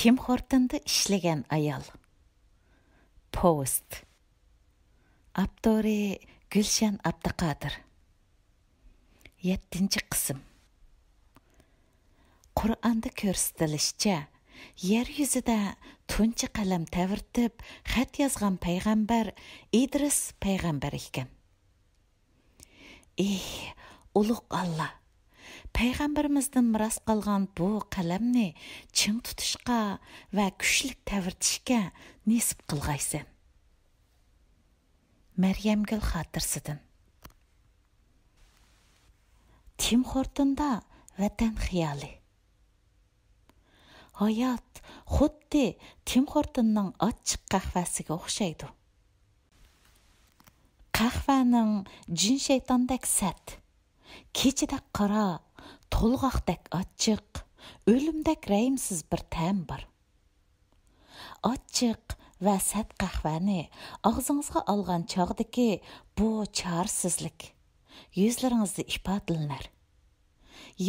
Tim Horton'da işlеген ayal. Post. Abdori Gülşen Abdaqadir. 7. qism. Qur'onda ko'rsatilishicha, yer yuzida tunchi qalam tavirtib, xat yozgan payg'ambar İdris payg'ambar ekan. Ulug' Allah. Payg'ambarimizdan miros qolgan bu qalamni ching tutishga va kuchlik tavirtishga nisib qilg'aysan. Maryamgul xotirasidan. Tim Hortonda vatan xiyoli. Hayot xuddi Tim Hortonning ochiq qahvasiga o'xshaydi. Qahvaning jin shaytondek sat, kechidek qora, to'lg'oqdek ochiq, o'limdek rayimsiz bir ta'm bor. Ochiq va sat qahvani og'zingizga olgan chog'dagi bu chorsizlik yuzlaringizda ifodalanar.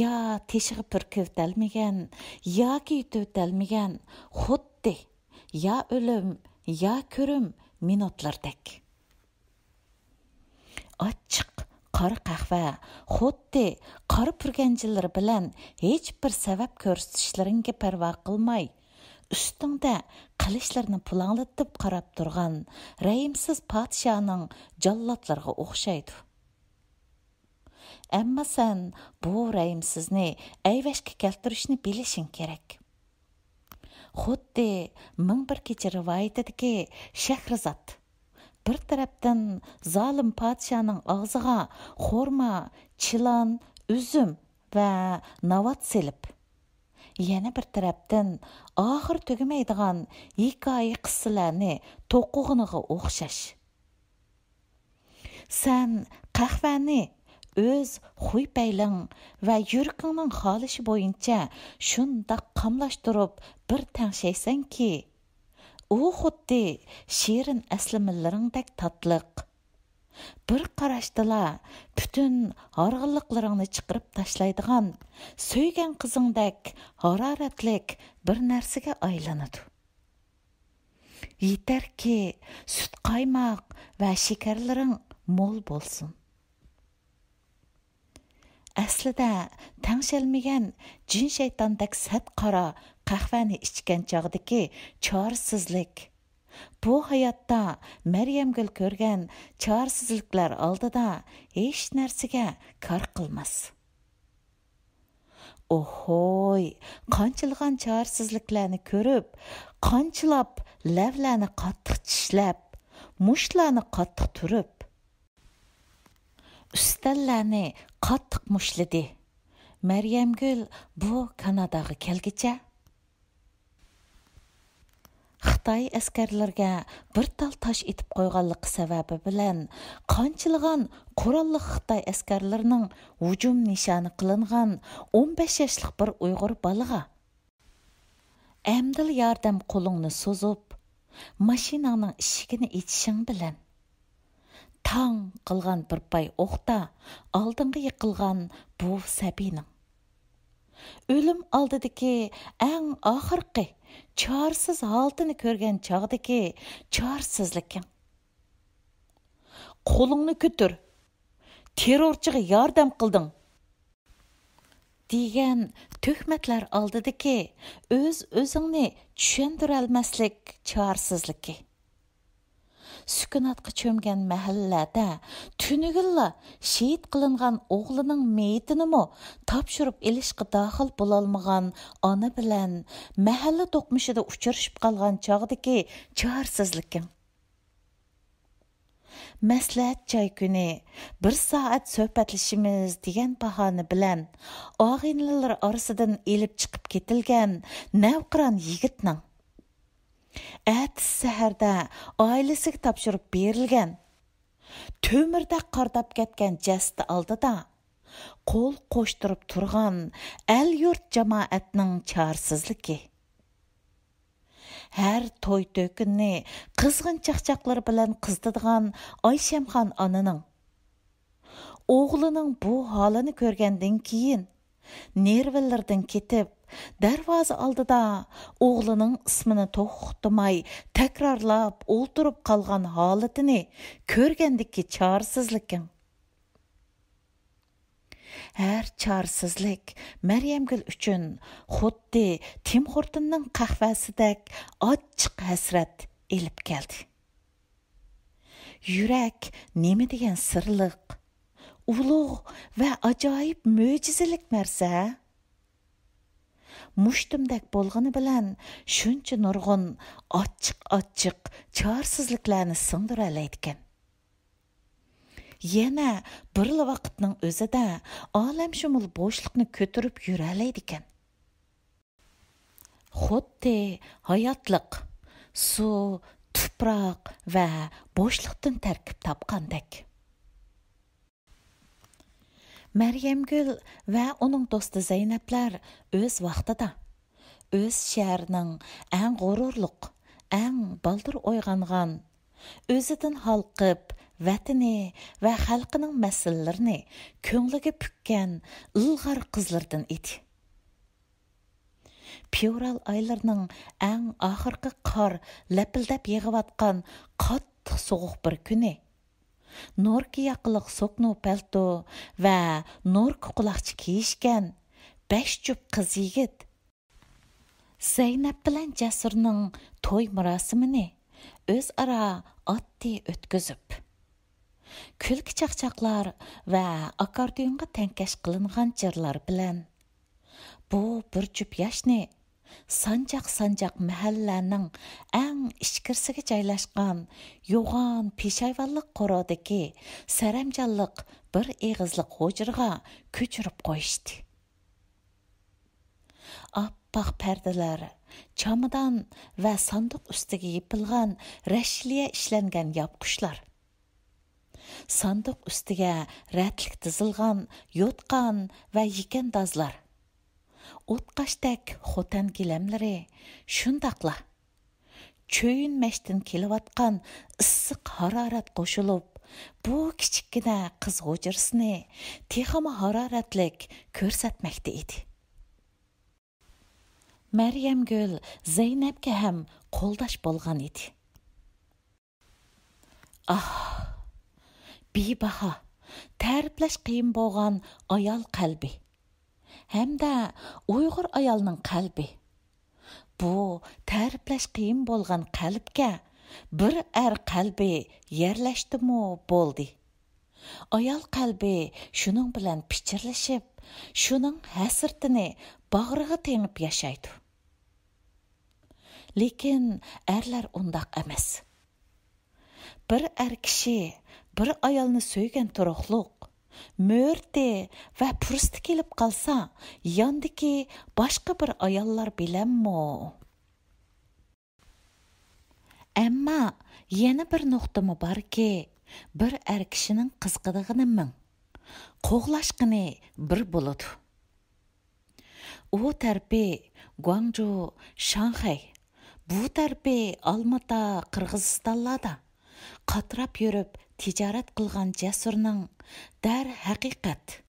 Ya teshig'i purkivtalmagan, yoki yutuvtalmagan, xuddi ya o'lim, ya ko'rim minutlardek. Ochiq qora qahva xuddi qora purganchilar bilan hech bir sabab ko'rsatishlaringga parvo qilmay, ustingda qilishlarni pulanglatib qarab turgan rayimsiz podshoning jallodlarga o'xshaydi. Ammo sen bu rayimsizni ayvashga keltirishni bilishing kerak. Xuddi ming bir kecha rivoyatidagi Shahrizod bir tarafdan zolim podshoning og'ziga xurmo, chilon, uzum va navat selib, yana bir tarafdan oxir tugamaydigan hikoya qissalarni to'qug'iniga o'xshash. Sen qahvani o'z xuy-payling va yuragingning xolishi bo'yicha shundoq qamlashtirib bir tangshaysanki, u xuddi shirin aslamallaringdek tatliq. Bir qarashdala butun horg'inliklaringni chiqarib tashlaydigan, so'ygan qizingdek haroratlik bir narsaga aylanadi. Yetarki sut qaymoq va shakarlaring mo'l bo'lsin. Aslida tangshalmagan jin shaytondek sat qora qahvani ichgan chog'dagi chorsizlik bu hayotda Maryamgul ko'rgan chorsizliklar oldida hech narsaga kor qilmas. Ohoy, qanchilgan chorsizliklarni ko'rib, qanchilab lavlarni qattiq tishlab, mushlarni qattiq turib, ustallarni qattiq mushladi. Maryamgul bu Kanadaga kelgicha Xitoy askarlarga bir tal tosh etib qo'yganligi sababi bilan qanchilgan qurolli Xitoy askarlarining hujum nishoni qilingan 15 yoshlik bir Uyg'ur bolaga amdil yordam qo'lingni so'zib, mashinaning eshigini ochishing bilan tang qilgan bir pay o'qda oldinga yiqilgan bu sabining o'lim oldidagi eng oxirgi chorsiz holatini ko'rgan chog'dagi chorsizliking. Qo'lingni ko'tir, terrorchiga yordam qilding degan tuhmatlar oldidagi o'zingni tushuntirolmaslik chorsizligi. Sükunatga cho'mgan mahallada tunigilla shehid qilingan o'g'lining meyitini topshirib elishga daxil bo'lolmagan ona bilan mahalla to'qmishida uchrashib qolgan chog'dagi chorsizliking. Maslahat joy kuni 1 soat suhbatlashimiz degan bahona bilan og'inlilar orasidan elib chiqib ketilgan navqiron yigitning Әтіс сәһәрдә ailesiga topshirib berilgan, tömürdə qardab ketgan jasdi aldida qo'l qo'shtirib turgan el-yurt jamoatning chorsizligi. Her to'y to'kinni qizg'in chaqchaqlar bilan qizdadigan Oyshamxon onaning o'g'lining bu holini ko'rgandan keyin nervlardan ketib darvoza oldida o'g'lining ismini to'xtamay takrorlab o'ltirib qolgan holatini ko'rgandiki chorsizliking. Her çarsızlık Meryemgül üçün xuddi Tim Horton'ның qahvasidek açıq həsrət elib geldi. Yürek nemi degan sırlıq, ulug' ve acayip mö'jizelik narsa. Muştumdak bolğаны bilan shuncha nurg'un ochiq chorsizliklarni singdira oladigan. Yana bir vaqtning o'zida olamshumul bo'shliqni ko'tarib yura oladigan. Xuddi hayotliq, suv, tuproq va bo'shliqdan tarkib topgandek. Meryemgül va uning do'sti Zeyneplar o'z vaqtida, o'z shahrining eng g'ururliq, eng baldir o'yg'ongan, o'zidan halqib, vatani va xalqining masalalarini ko'ngliga pukkan ilg'or qizlardan edi. Fevral oylarning eng oxirgi qor lapildab yig'iyotgan qattiq sovuq bir kuni Norki yaqiliq sokno palto va norki quloqchi kiyishgan 5 jup qiz yigit Zeynep bilan Jasurning to'y marosimini o'zaro oddiy o'tkazib, kulki chaqchaqlar va akkordeonga tankash qilingan jirlar bilan bu bir jup yoshni sanjaq mahallaning eng ichkirisiga joylashgan yo'g'on peshayvonlik qo'rodagi saramjonliq bir eg'izliq hujraga ko'chirib qo'yishdi. Oppoq pardalar, chamadon va sandiq ustiga yepilgan rashliya ishlangan yopqichlar, sandiq ustiga ratlik tizilgan yo'tqan va yekandozlar, o'tqashdek xotan gilamlari, shundaqla cho'yinmashdan kelayotgan issiq harorat qo'shilib, bu kichikkina qiz hujrasini texama haroratlik ko'rsatmoqda edi. Meryemgül Zeynep'ga ham qo'ldosh bo'lgan edi. Bebaho, ta'riflash qiyin bo'lgan ayol qalbi. Hamda Uyg'ur ayolning qalbi. Bu ta'riflash qiyin bo'lgan qalbga bir qalbi yerlashdimi bo'ldi. Ayol qalbi shuning bilan pichirlashib, shuning hasratini bag'riga tengib yashaydi. Lekin erlar undaq emas. Bir kishi bir ayolni so'ygan turuqliq, mo'rti va pursti kelib qolsa, yondiki boshqa bir ayollar bilanmi? Ammo yana bir nuqtami borki, bir kishining qizqidig'ini ming, qo'g'lashqini bir bo'ladi. U tarbi Guangzhou, Shanxay, bu tarbi Almata, Qirg'izistonlarda qatrab yurib tijorat qilgan Jasurning dar haqiqat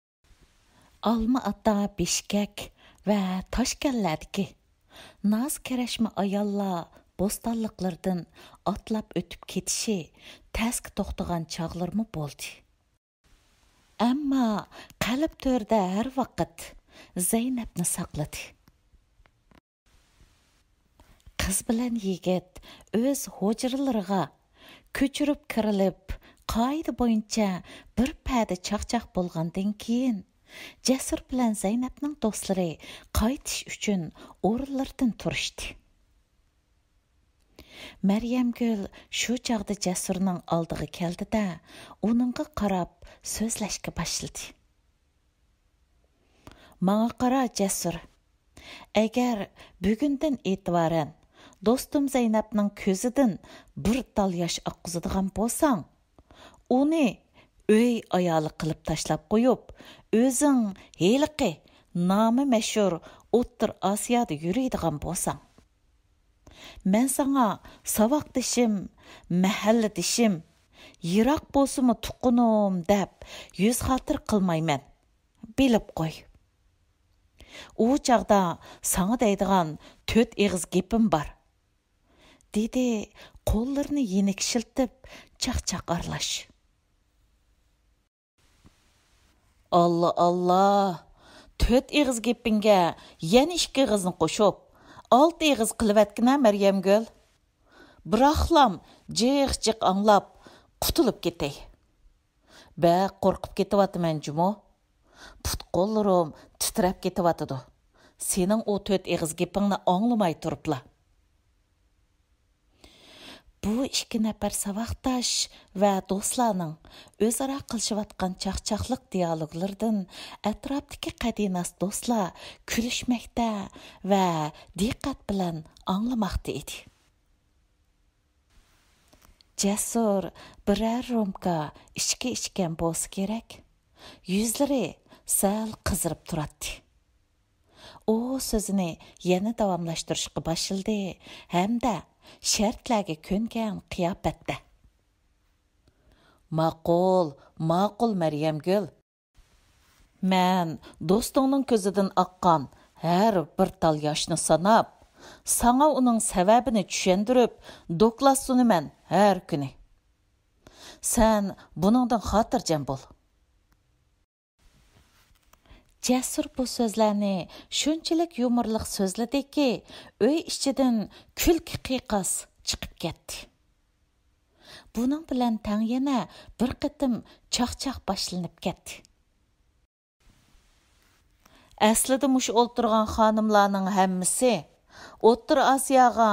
Alma-Ata, Bishkek va Toshkentlardagi noz karashma ayollar bo'stonliqlardan otlab o'tib ketishi task to'xtagan chog'larmi bo'ldi. Ammo qalb to'rda har vaqt Zeynepni saqladi. Qiz bilan yigit o'z hujralariga ko'chirib kirilib, qoida bo'yicha bir pada chaqchaq bo'lgandan keyin Jasur bilan Zeynepning do'stlari qaytish uchun o'rinlardan turishdi. Meryemgül shu chaqda Jasurning oldiga keldi-da, uningga qarab so'zlashga boshladi. Manga qara Jasur. Agar bugundan e'tiboran do'stim Zeynepning ko'zidan bir tal yosh oqqizadigan bo'lsang, uni uy ayoli qilib tashlab qo'yib, o'zing heliqi nomi mashhur O'ttir Osiyoda yuradigan bo'lsang, men sana savoqdishim, mahalladishim, yiroq bo'lsimi tuqqanim deb yuz xatir qilmayman. Bilib qo'y. u chaqda sana deydigan 4 eg'iz gepim bor, dedi qo'llarini yenik shiltib chaq-chaq aralash. Allah Allah, 4 eg'iz gepinga yana 2 eg'izni qo'shib, 6 eg'iz qilivatgina Maryamgul. Biroqlam jiq-jiq anglab qutulib ketay. Baq qo'rqib ketyapman jumo. Put-qo'llarim titrab ketyapti. Sening o 4 eg'iz gepingni anglamay turibla. Bu 2 nafar savaqtash va do'stlarning o'zaro qilishayotgan chaqchaqliq dialoglardan atrofdagi qadinas do'stlar kulishmoqda va diqqat bilan anglamoqda edi. Jasur birer romka içki içken bo'lsa kerak. Yuzlari sal qizirib turadi. O sözünü yana davomlashtirishga boshladi hamda shartlarga ko'ngan qiyofatda. Ma'qul Maryamgul. Men do'stingning ko'zidan oqqan har bir tal yoshni sanab, sana uning sababini tushundirib, doklasunaman har kuni. Sen buningdan xotirjam bo'l. Jasur bu so'zlarni shunchalik yumorliq so'zladiki, uy ichidan kulki qiqas chiqib ketdi. Buning bilan tang yana bir qitim chaqchaq boshlanib ketdi. Aslida mush o'ltirgan xonimlarning hammasi O'ttir Osiyoga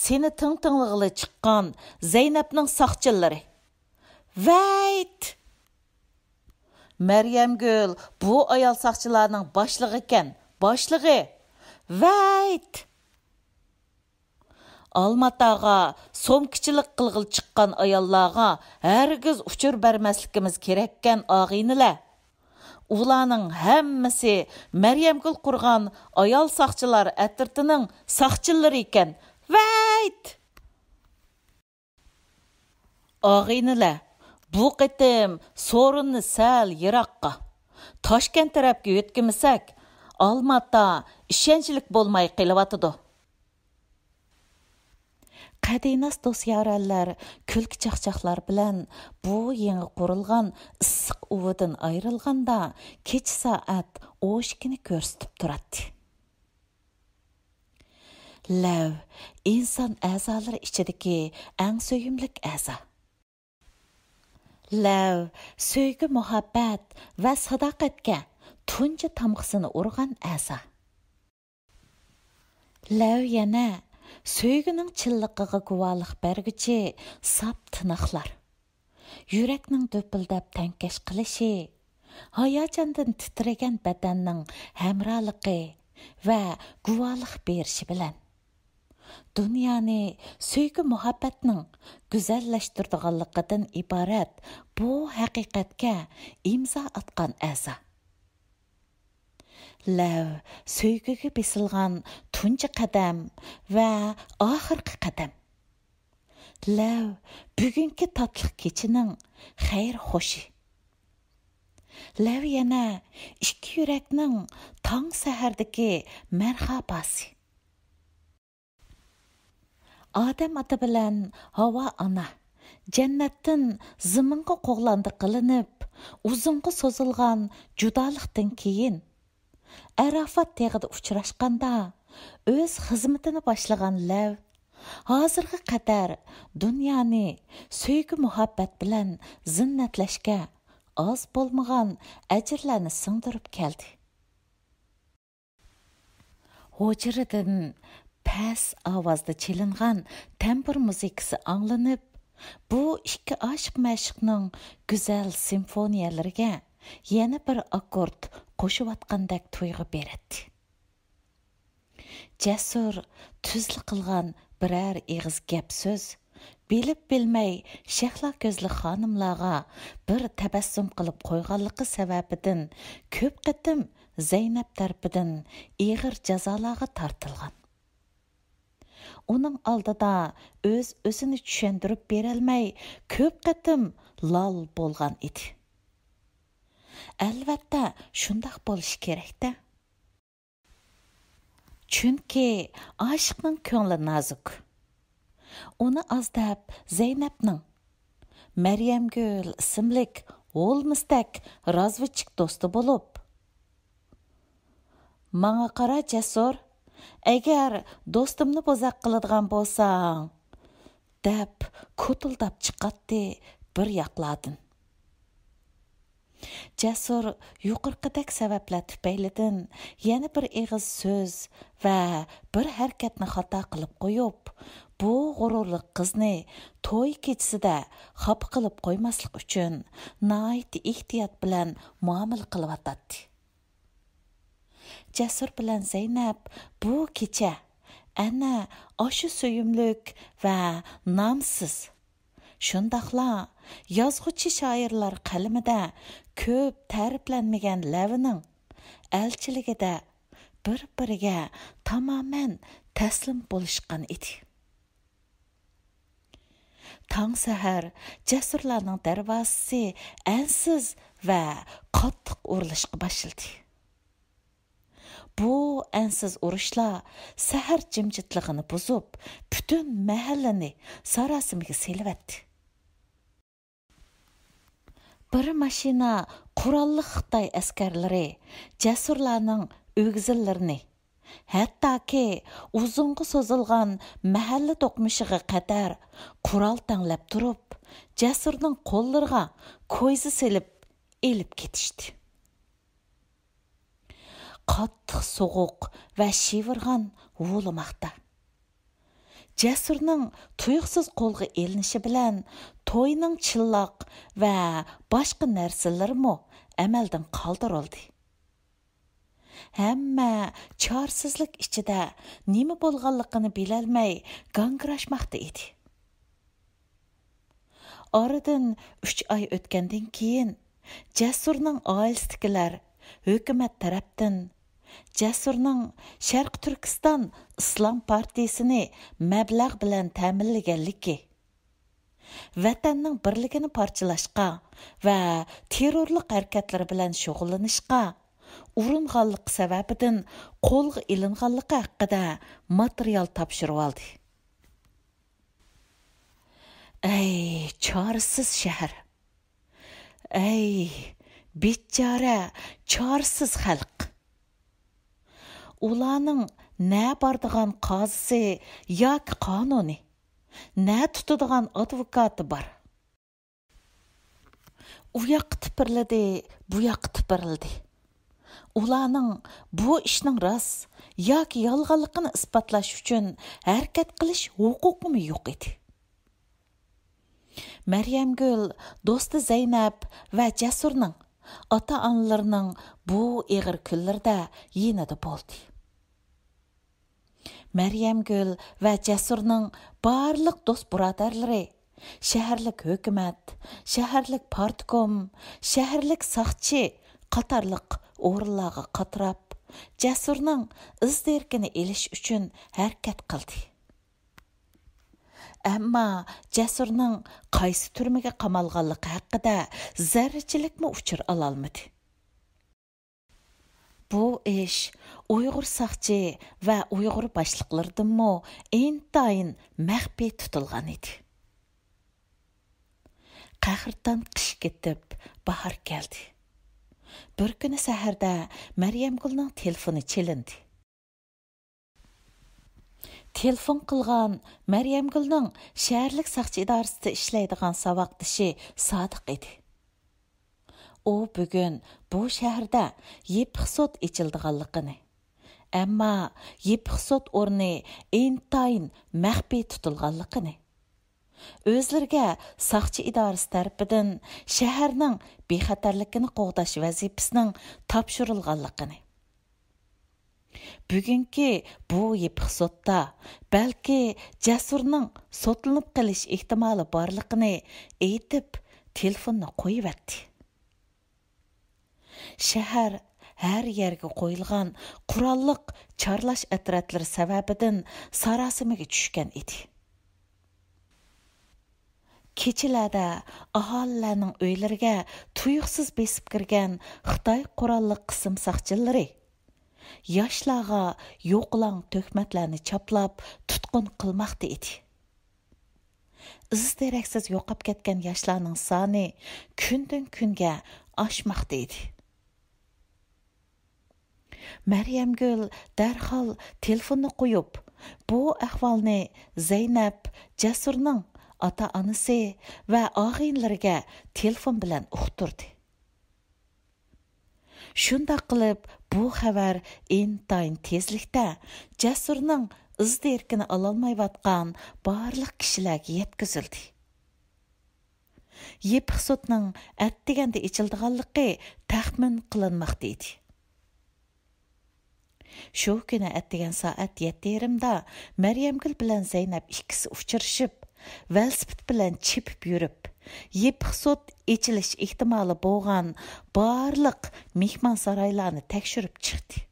seni ting-tinglig'ili chiqqan Zaynabning saqchillari. Vayt! Maryamgul bu ayol saqchilarning boshlig'i ekan, boshlig'i. Vayt! Almataga somkichilik qilg'il chiqqan ayollarga hargiz uchur bermasligimiz kerakkan og'inilar. Ularning hammasi Maryamgul qurgan ayol saqchilar atirtining saqchillari ekan. Vayt! Og'inilar, bu qitim sorunni sal yiroqqa, Toshkent tarafga yo'tkimisak, Almatda ishonchlik bo'lmay qilyotidi. Qadinas do'st-yaronlar kulki chaqchaqlar bilan bu yangi qurilgan issiq uvidan ayrilganda kech soat o'shkini ko'rsatib turadi. Lav inson a'zolari ichidagi eng so'yimlik a'zo. Lav so'ygi muhabbat va sadoqatga tunji tamg'isini urgan a'zo. Lav yana söygünün çilliqiga guvohlik berguchi sap tiniqlar. Yurakning do'pildab tankash qilishi, hayajondan titragan badanning hamrohligi va guvohlik berishi bilan dunyoni söygü muhabbatning go'zallashtirdiganligidan iborat bu haqiqatga imzo atgan a'zo. Lav söygüge besilgan tunji qadam va oxirgi qadam. Lav bugungi tatliq kechining xayr xo'shi. Lav yana ikki yurakning tong sahardagi marhabasi. Odam oti bilan Havo ona jannatdan ziminga qo'g'landi qilinib, uzunga so'zilgan judolikdan keyin Arafat teg'ida uchrashganda o'z xizmatini boshlagan Lav hozirga qadar dunyoni so'ygi muhabbat bilan zinnatlashga oz bo'lmagan ajrlarni singdirib keldi. Hujradan pas ovozda chelingan tambur muzikasi anglanib, bu ikki oshiq ma'shuqning go'zal simfoniyalariga yana bir akkord qo'shayotgandek tuyg'u beradi. Jasur tuzli qilgan birer eg'iz gap so'z bilib bilmay shahlo ko'zli xonimlarga bir tabassum qilib qo'yganligi sababidan ko'p qitim Zaynab tarafidan ig'ir jazolarga tortilgan. Uning oldida o'zini tushuntirib berolmay ko'p qitim lol bo'lgan edi. Albatta, shundoq bo'lish kerak-da. Chunki aşıqның көңлі nazuk. Оны azdab Zeynepning Maryamgül ismlik olmistak razvedchik do'sti bo'lib, "Manga qara Jasur, agar do'stimni bo'zaq qiladigan bo'lsang", deb ko'tildab chiqatdi bir yoqlardan. Jasur yuqorqidek sabablar tufaylidan yana bir eg'iz so'z va bir harakatni xato qilib qo'yib, bu g'ururli qizni to'y kechasida xafa qilib qo'ymaslik uchun nihoyat ehtiyot bilan muomala qilyotdi. Jasur bilan Zeynab bu kecha ana oshu suyumlik va nomsiz, shundaqla yozg'uchi shoirlar qalamida ko'p ta'riflanmagan lavining elchiligida bir-biriga tamoman taslim bo'lishgan edi. Tong sahar Jasurlarning darvozasi ansiz va qattiq urilishga boshladi. Bu ansiz urishlar sahar jimjitligini buzib, butun mahallani sarosimiga selvatdi. Bir mashina qurolli Xitoy askarlari Jasurlarning o'g'zillarini, hattoki uzunga so'zilgan mahalla to'qmishiga qadar qurol tanglab turib, Jasurning qo'llariga ko'yzi selib elib ketishdi. Qattiq soğuq va shivirg'an o'limoqda. Jasurning tuyuqsiz qo'lga elinishi bilan to'yning chilloq va boshqa narsalarimi amaldan qoldirildi. Hamma chorsizlik ichida nima bo'lganligini bilolmay gangrashmoqda edi. Oradan 3 oy o'tgandan keyin Jasurning oilasidagilar hukumat tarafdan Jasurning Sharq Turkiston Islom partiyasini mablag' bilan ta'minlaganligi, vatanning birligini parchalashga va terrorlik harakatlari bilan shug'ullanishga uringanlik sababidan qo'lga ilinganligi haqida material topshirib oldi. Ey chorsiz shahar! Ey bechora chorsiz xalq! Ularning na bordigan qozisi yoki qonuni, na tutadigan advokati bor. U yoq tipirladi, bu yoq tipirildi. Ularning bu ishning rost yoki yolg'onligini isbotlash uchun harakat qilish huquqimi yo'q edi. Maryamgül do'sti Zeynab va Jasurning ota-onalarining bu ig'ir kunlarda yanada bo'ldi. Maryamgül va Jasurning barliq do'st birodarlari shaharlik hukumat, shaharlik partkom, shaharlik soqchi qatorliq o'rinlarga qatirab, Jasurning izderkini elish uchun harakat qildi. Ammo Jasurning qaysi turmaga qamalganligi haqida zarrachilikmi uchur ololmadi. Bu ish Uyg'ur soqchi va Uyg'ur boshliqlaridanmi intayin maxfiy tutilgan edi. Qahrdan qish ketib, bahor keldi. Bir kuni saharda Maryamgulning telefoni chalindi. Telefon qilgan Maryamgulning shaharlik soqchi idorasida ishlaydigan saboqdishi Sodiq edi. U bugun bu shaharda yepiq sud ichildiganligini, ammo yepiq sud o'rni intayin maxfiy tutilganligini, o'zlariga soqchi idorasi tarafidan shaharning bexatarligini qo'g'dash vazifasining topshirilganligini, bugungi bu yepiq sudda balki Jasurning sotlanib qilish ehtimoli borligini aytib telefonni qo'yibdi. Shahar har yerga qo'yilgan qurolliq chorlash atratlari sababidan sarosimiga tushgan edi. Kechalarda aholilarning uylariga tuyuqsiz besib kirgan Xitoy qurolli qism soqchilari yoshlarga yo'qlang töhmetlarni chaplab tutqun qilmoqda edi. İz-deraksiz yo'qab ketgan yoshlarning soni kundan kunga oshmoqda edi. Maryamgul darhol telefonni qo'yib, bu ahvolni Zaynab, Jasurning ota-onasi va og'aynilariga telefon bilan uqtirdi. Shunday qilib, bu xabar intayin tezlikda Jasurning izdirkini ololmayotgan barliq kishilarga yetkazildi. Yepiq sotning atdiganda ichildiganligi taxmin qilinmoqda edi. Shu kuni atdigan soat 7:30da Maryamgul bilan Zaynab ikkisi uchrashib, velosiped bilan chepib yurib, yepiq sot ichilish ehtimoli bo'lgan barliq mehmon saroylarni tekshirib chiqdi.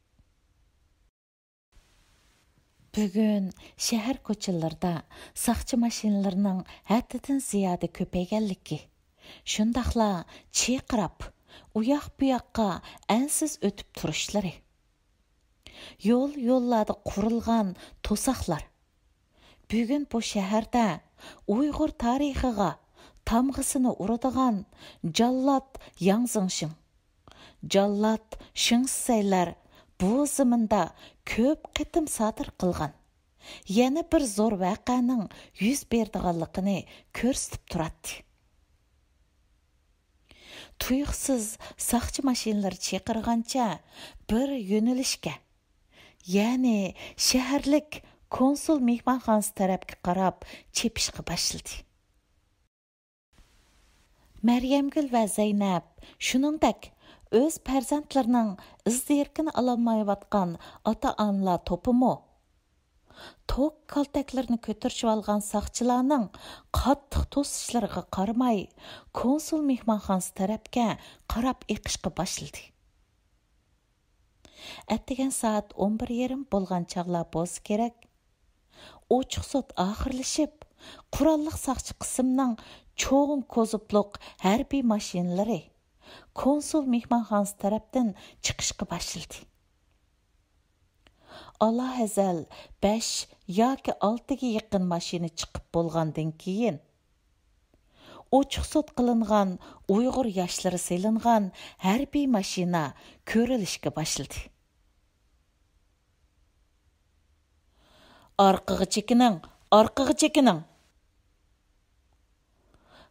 Bugun shahar ko'chalarida saqchi mashinalarining haddidan ziyoda ko'payganligi, shundaqla chaqirib, uyoq-buyoqqa ansiz o'tib turishlari, yo'llarda qurilgan to'saqlar. Bugun bu shaharda Uyg'ur tarixiga tamg'isini uradigan Jallod Yang Zingshing, Jallod Shingsaylar bu zaminda ko'p qitim sodir qilgan. Yana bir zo'r voqeaning yuz berdiganligini ko'rsatib turadi. Tuyuqsiz saqchi mashinalari chaqirgancha bir yo'nalishga, ya'ni shaharlik konsul mehmonxonasi tarafga qarab chepishga boshladi. Maryamgul va Zaynab shuningdek o'z farzandlarining izdirkini ololmayotgan ota-onalar to'pimi tok kaltaklarini ko'tarishib olgan saqchilarning qattiq to'sishlariga qaramay konsul mehmonxonasi tarafga qarab eqishga boshladi. Atdigan soat 11:30 bo'lgan chog'lar bo'lsa kerak. Ochiq sot oxirlashib, qurolliq saqchi qismning cho'g'in ko'zipliq harbiy mashinalari konsul mehmonxonasi tarafdan chiqishga boshladi. Allohazal 5 yoki 6 ga yaqin mashina chiqib bo'lgandan keyin ochiq sot qilingan Uyg'ur yoshlari selingan harbiy mashina ko'rilishga boshladi. Orqaga chekining.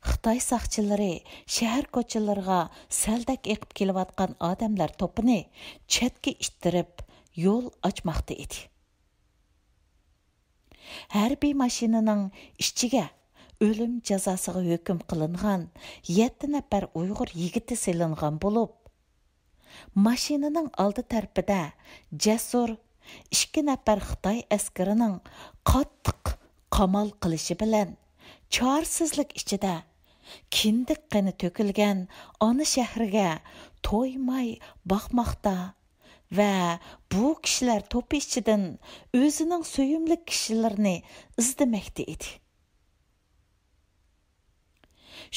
Xitoy saqchilari shahar ko'chalariga saldak eqib kelayotgan odamlar to'pini chetga ittirib yo'l ochmoqda edi. Harbiy mashinaning ichiga o'lim jazosiga hukm qilingan 7 nafar Uyg'ur yigiti selingan bo'lib, mashinaning oldi tarafida Jasur 2 nafar Xitoy askarining qattiq qamal qilishi bilan chorsizlik ichida kindik qani to'kilgan ona shahriga to'ymay boqmoqda va bu kishilar to'pi ichidan o'zining suyumli kishilarini izlamoqda edi.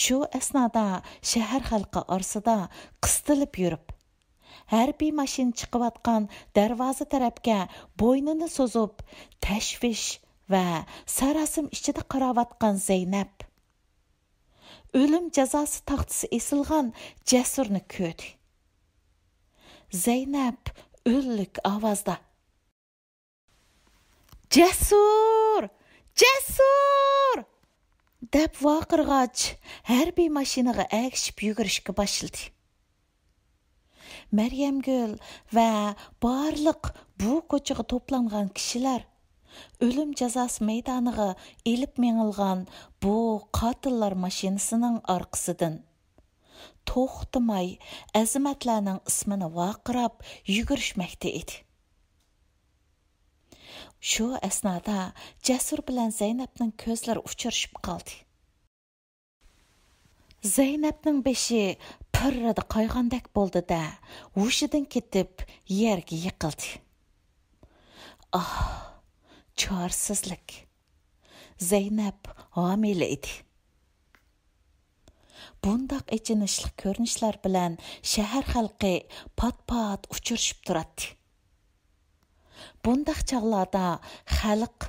Shu asnoda shahar xalqi orasida qistilib yurib, harbiy mashina chiqayotgan darvoza tarafga bo'ynini so'zib, tashvish va sarasim ichida qarayotgan Zaynab o'lim jazosi taxtisi esilgan Jasurni ko'rdi. Zaynab o'llik ovozda: "Jasur! Jasur!" deb vaqirg'ach, harbiy mashinaga agishib yugurishga boshladi. Maryamgul va barliq bu ko'chaga to'plangan kishilar o'lim jazosi maydoniga elib mengilgan bu qotillar mashinasining orqasidan to'xtamay azimatlarning ismini vaqirab yugurishmoqda edi. Shu asnoda Jasur bilan Zaynabning ko'zlari uchrashib qoldi. Zaynabning beshi pirrida qo'ygandek bo'ldi-da, hushidan ketib yerga yiqildi. Chorsizlik. Zaynab homila edi. Bundaq ichinishli ko'rinishlar bilan shahar xalqi pat-pat uchrashib turadi. Bundaq chaqlarda xalq,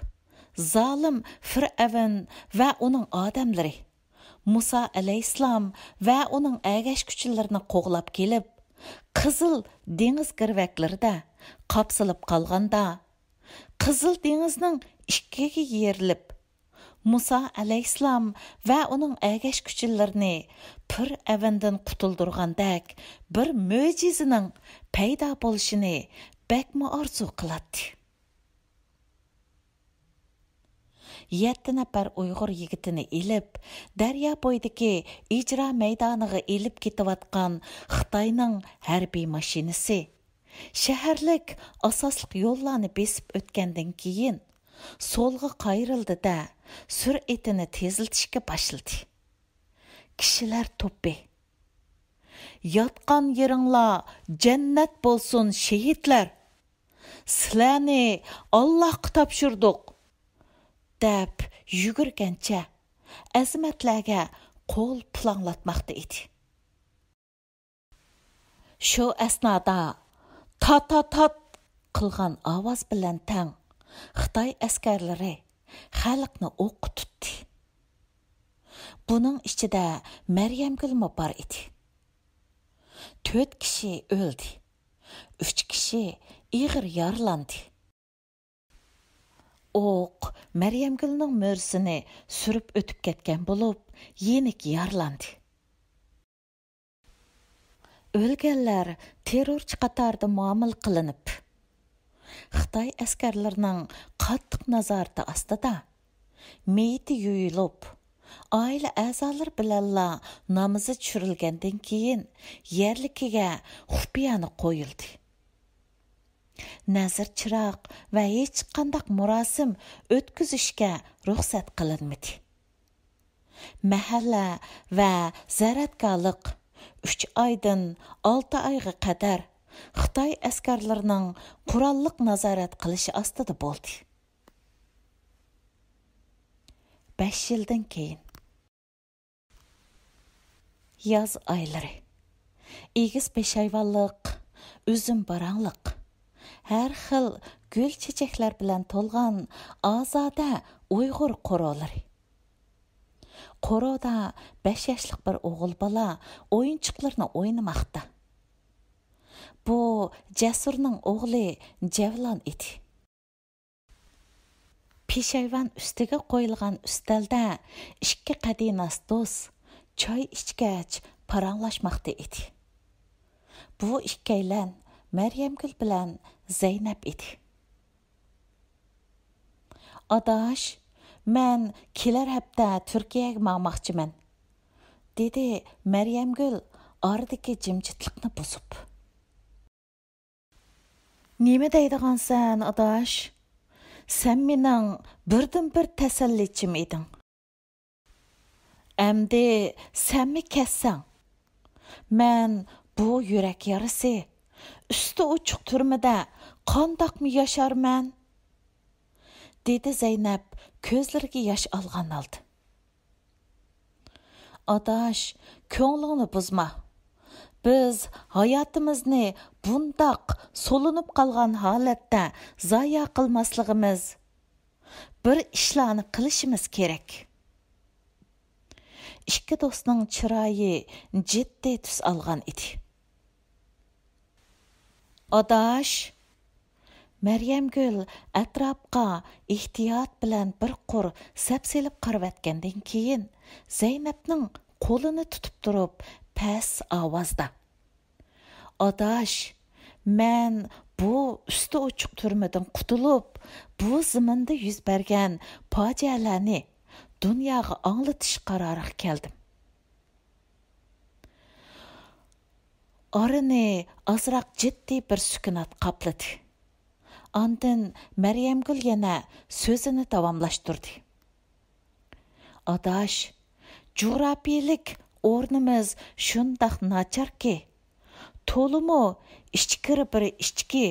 zalim Fir'avn va uning odamlari Musa alayhissalom va uning agashkuchilarini qo'g'lab kelib, Qizil dengiz girvaklarida qapsilib qolganda, Qizil dengizning ikkiga yerilib, Musa alayhissalom va uning agashkuchilarini Fir'avndan qutuldurgandek bir mo'jizaning paydo bo'lishini bakma orzu qiladi. 7 nafar Uyg'ur yigitini elib, daryo bo'yidagi ijro maydoniga elib ketayotgan Xitoyning harbiy mashinasi shaharlik asosliq yo'llarni besib o'tgandan keyin so'lga qayrildi-da, sur'atini tezlatishga boshladi. Kishilar to'pi. Yotgan yeringlar jannat bo'lsin shehidlar. Sizlarni Allohga topshirdik. Deb yugurgancha azimatlarga qo'l planglatmoqda edi. Shu asnoda tat qilgan ovoz bilan tang Xitoy askarlari xalqni o'q tutdi. Buning ichida Maryamgul bor edi. 4 kishi o'ldi. 3 kishi ig'ir yaralandi. O'q Maryamgulning mo'rsini surib o'tib ketgan bo'lib, yenik yaralandi. O'lganlar terrorchi qatorida muomala qilinib, Xitoy askarlarining qattiq nazorati ostida meyiti yuyilib, oila a'zolari bilanla namozi tushirilgandan keyin yerlikiga xufiyani qo'yildi. Nazir chiroq va hech qanday murosim o'tkazishga ruxsat qilinmadi. Mahalla va zaratgarlik 3 oydan 6 oyga qadar Xitoy askarlarining qurolliq nazorat qilishi ostida bo'ldi. 5 yildan keyin yoz oylari. Egiz peshayvonlik, uzum barangliq, har xil gul chechaklar bilan to'lgan ozoda Uyg'ur qo'rolari. Qo'roda 5 yoshlik bir o'g'il bola o'yinchiqlarni o'ynamoqda. Bu Jasurning o'g'li Javlon edi. Peshayvon ustiga qo'yilgan ustalda 2 qadinas do'st choy ichgach paranglashmoqda edi. Bu ikkaylan Maryamgul bilan Zaynab edi. Adash, men kelar hafta Turkiyaga bormoqchiman, dedi Maryamgul oradagi jimjitlikni buzib. Nima deydigansan, Adash? Sen mening birdan-bir tasallichim eding. Endi senmi kessang? Men bu yurak yarasi üstü uçuq turmada qandaqmı yaşarman? Dedi Zeynep ko'zlariga yosh olgan oldi. Adash, ko'nglingni buzma. Biz hayotimizni bundaq so'linib qolgan holatda zoya qilmasligimiz, bir ishlarni qilishimiz kerak. Ikki do'stning chiroyi jiddiy tus olgan edi. Adash, Maryamgul atrofga ehtiyot bilan bir qur sapselib qarab atgandan keyin Zeynepning qo'lini tutib turib past ovozda: Adash, men bu usti uchuq turmadan qutulib, bu zamonda yuz bergan fojialarni dunyoga anglatish qaroriga keldim. Orani azroq jiddiy bir sukunat qopladi. Ondan Maryamgul yana so'zini davomlashtirdi. Adash, jug'rafiyalik o'rnimiz shundoq nacharki, to'limi ichkiri bir ichki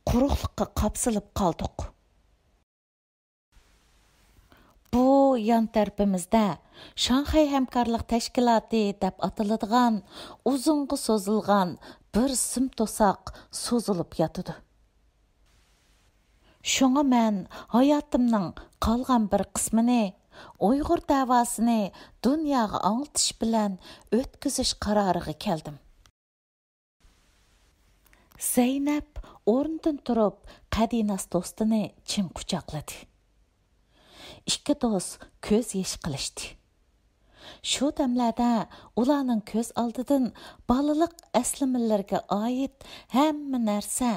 quruqlikqa qapsilib qoldik. Bu yan tarafimizda Shanxay hamkorlik tashkiloti deb ataladigan uzunga so'zilgan bir sim to'saq so'zilib yotidi. Şoңa mən hayatımның қалған bir qismini Uyghur davasını dünyaya anlatış bilan ötküzüş qararıga keldim. Zeynep o'rnidan turib Qadinas do'stini chin quchoqladi. Ikki do'st ko'z yesh qilishdi. Shu damlarda ularning ko'z oldidan balaliq aslimalarga oid hamma narsa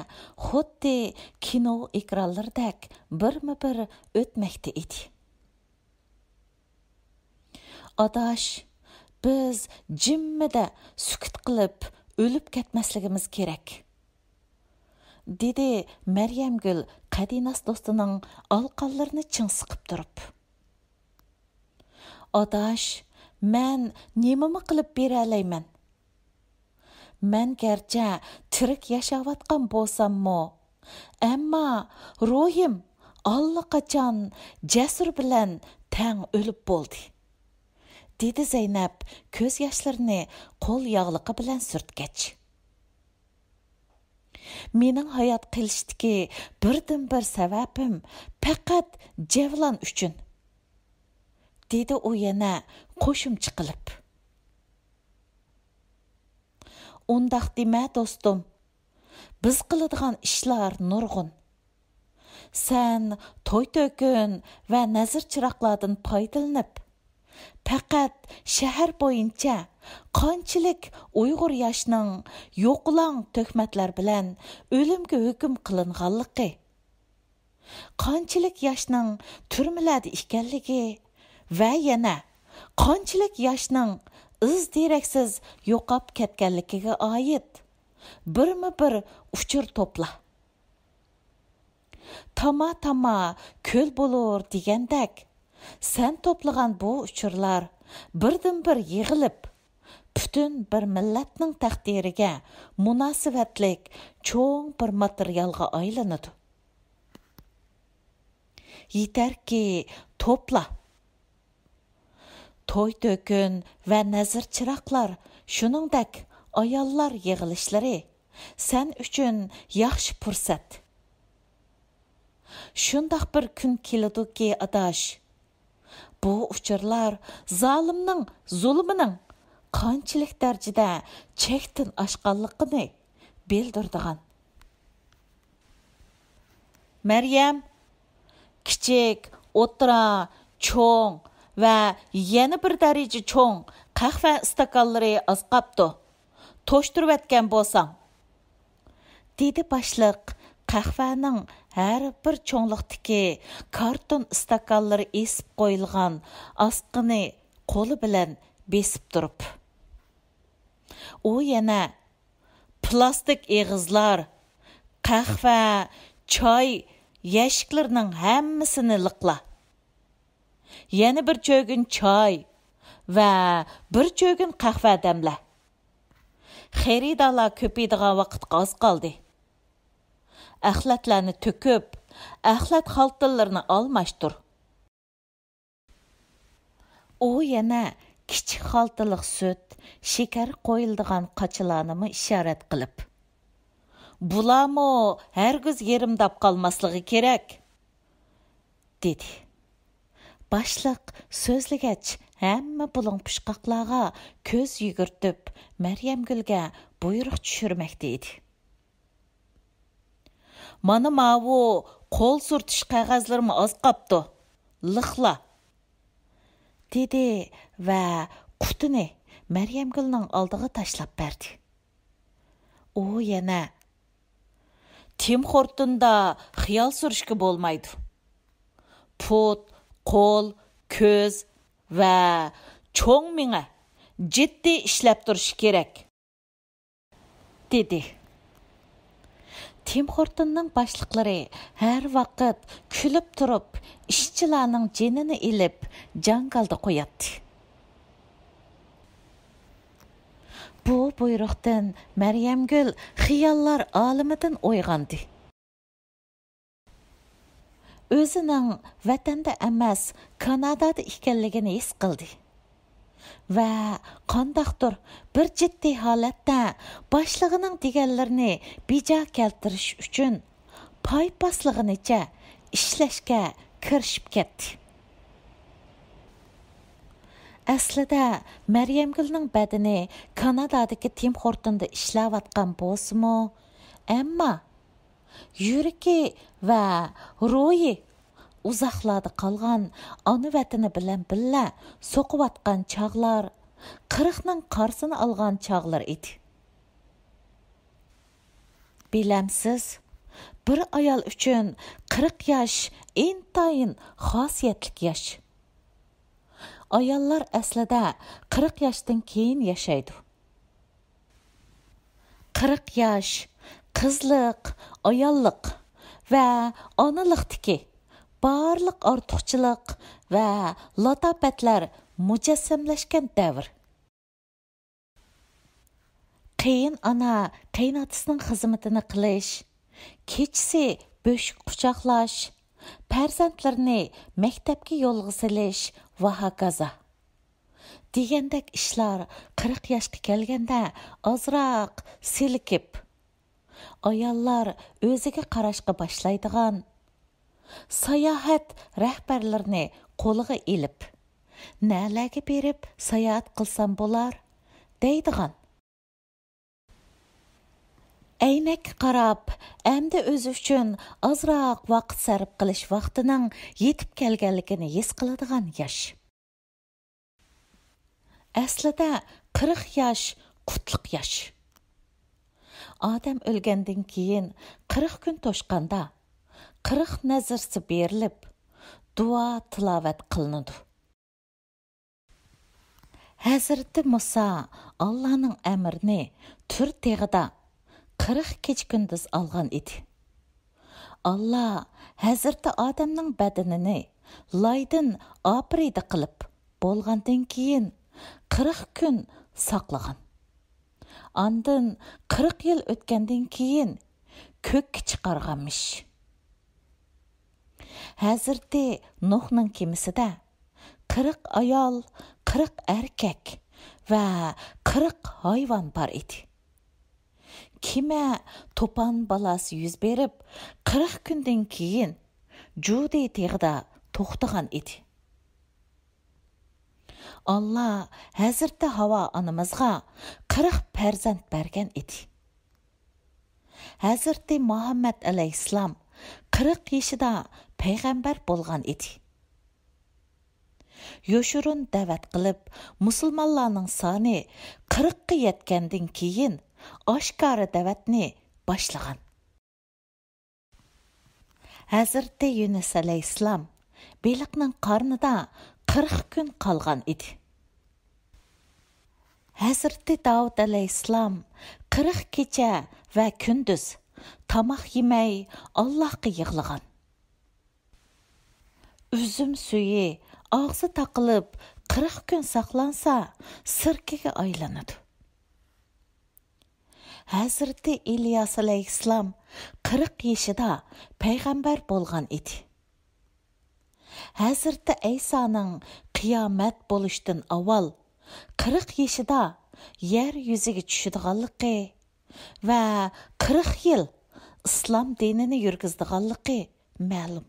xuddi kino ekranlaridek birma-bir o'tmoqda edi. Adaş, biz jimmida sukut qilib o'lib ketmasligimiz kerak. Dedi Maryamgül Qadinas do'stining alqonlarini ching siqib turib. Adaş, men nimami qilib bera olayman? Men garchi tirik yashayotgan bo'lsam-mo, ammo ruhim allaqachon jasur bilan tang o'lib bo'ldi. Dedi Zeynep ko'z yoshlarini qo'l yog'liqi bilan surtgach. Mening hayot qilishdagi birdan-bir sababim faqat Javlon uchun. Dedi u yana qo'shimcha qilib. Undaq dema do'stim. Biz qiladigan ishlar nurg'un. Sen to'y-to'kin va nazir chiroqlardan foydalanib, faqat shahar bo'yicha qanchalik Uyg'ur yoshning yo'qlang töhmatlar bilan o'limga hukm qilinganligi, qanchalik yoshning turmalarda ekanligi va yana qanchalik yoshning iz deraksiz yo'qab ketganligiga oid birma-bir uchur to'pla. Tama ko'l bo'lur degandek, sen to'plagan bu uchurlar birdan-bir yig'ilib, butun bir millatning taqdiriga munosabatlik cho'ng bir materialga aylanadi. Yetarki to'pla. To'y-to'kin va nazir chiroqlar, shuningdek ayollar yig'ilishlari sen uchun yaxshi fursat. Shundoq bir kun keladiki, adash, bu uchurlar zolimning zulmining qanchalik darajada chekdan oshganligini bildirdigan. Maryam, kichik, o'tira, cho'ng va yana bir daraja cho'ng qahva istakonlari oz qapti. To'shtirib etgan bo'lsang, dedi boshliq qahvaning har bir cho'ngliqdagi karton istakonlari esib qo'yilgan asqini qo'li bilan besib turib. U yana plastik eg'izlar, qahva, choy yashiklarining hammasini liqla. Yana bir cho'gin choy va bir cho'gin qahva damla. Xaridorlar ko'paydigan vaqt oz qoldi. Axlatlarni to'kib, axlat xaltalarni almashtir. U yana kichik xaltaliq sut, shakar qo'yildigan qachilarni ishorat qilib. Bularmi hargiz yerimdab qolmasligi kerak, dedi. Boshliq so'zlagach, hamma bulung pushqoqlarga ko'z yugurtib, Maryamgulga buyruq tushirmoqda edi. Mana mavu qo'l surtish qog'ozlarimi oz qapti. Liqla, dedi va qutini Maryamgulning oldiga tashlab berdi. U yana Tim Hortonda xiyol surishga bo'lmaydi. Put, qo'l, ko'z va cho'ng minga jiddiy ishlab turish kerak, dedi. Tim Hortonning boshliqlari har vaqt kulib turib, ishchilarning jinini ilib, jangalda qo'yatdi. Bu buyruqdan Maryamgul xiyollar olamidan uyg'ondi. O'zining vatanda emas, Kanadada ekanligini his qildi. Va qandaqdir bir jiddiy holatda boshlig'ining deganlarini bija keltirish uchun pay baslig'inicha ishlashga kirishib ketdi. Aslida Maryamgulning badani Kanadadagi Tim Hortonda ishlayotgan bo'lsa-mu, ammo yuragi va ruhi uzoqlarda qolgan ona vatani bilan birga so'qiyotgan chog'lar, 40ning qarsini olgan chog'lar edi. Bilamsiz, bir ayol uchun 40 yosh intayin xosiyatli yosh. Ayollar aslida 40 yoshdan keyin yashaydi. 40 yosh qizlik, ayollik va onaliqdagi barliq ortiqchilik va latofatlar mujassamlashgan davr. Qiyin ana qaynotasının xizmatini qilish, kechisi bo'shik quchoqlash, farzandlarni maktabga yo'lga silish va hokazo. Degandek ishlar 40 yoshga kelganda ozroq silikib, ayollar o'ziga qarashga boshlaydigan, sayohat rahbarlarini qo'liga ilib, nalarga berib sayohat qilsam bo'lar deydigan. Aynak qarab, endi o'zi uchun ozroq vaqt sarf qilish vaqtining yetib kelganligini his qiladigan yosh. Aslida 40 yosh qutluq yosh. Odam o'lgandan keyin 40 kun to'shqanda 40 nazarsi berilib, duo tilovat qilinadi. Hazreti Musa Allohning amrini tur teg'ida 40 keç gündüz alğan idi. Allah Hazreti Adamның bədenini laydan aprida qilib bolğandan keyin 40 gün saqlagan. Andın 40 yıl ötkänden keyin kökke chiqarganmış. Hazreti Nuhның kemisida 40 ayol, 40 erkek va 40 hayvan bar idi. Kime topan balası yüz berip 40 günden keyin Judi teg'ida to'xtagan edi. Allah Hazreti Hava anamızga 40 farzand bergan edi. Hazreti Muhammed alayhissalom 40 yaşida payg'ambar bo'lgan edi. Yoshurun da'vat qilib, musulmonlarning soni 40 ga yetgandan keyin oshkora da'vatni boshlagan. Hazreti Yunus alayhissalom beliqning qarnida 40 kun qolgan edi. Hazreti Davud alayhissalom 40 kecha va kunduz tamoq yemay Allohga yig'lagan. Üzüm suyi og'zi taqilib 40 kun saqlansa sirkaga aylanadi. Hazreti İlyas alayhissalom 40 yaşida payg'ambar bo'lgan edi. Hazreti İsa'ның qiyomat bo'lishdan avval 40 yaşida yer yuziga tushadiganligi va 40 yil islom dinini yurgizdiganligi ma'lum.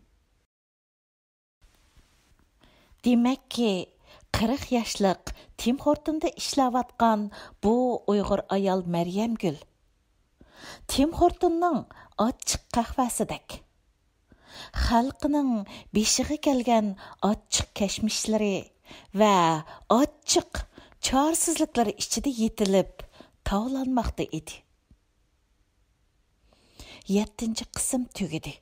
Demakki 40 yaşlıq Tim Hortonda ishlayotgan bu Uyg'ur ayol Maryamgul Tim Hortonning ochiq qahvasidek xalqining beshiga kelgan ochiq kashmishlari va ochiq chorsizliklari ichida yetilib tavlanmoqda edi. 7-qism tugidi.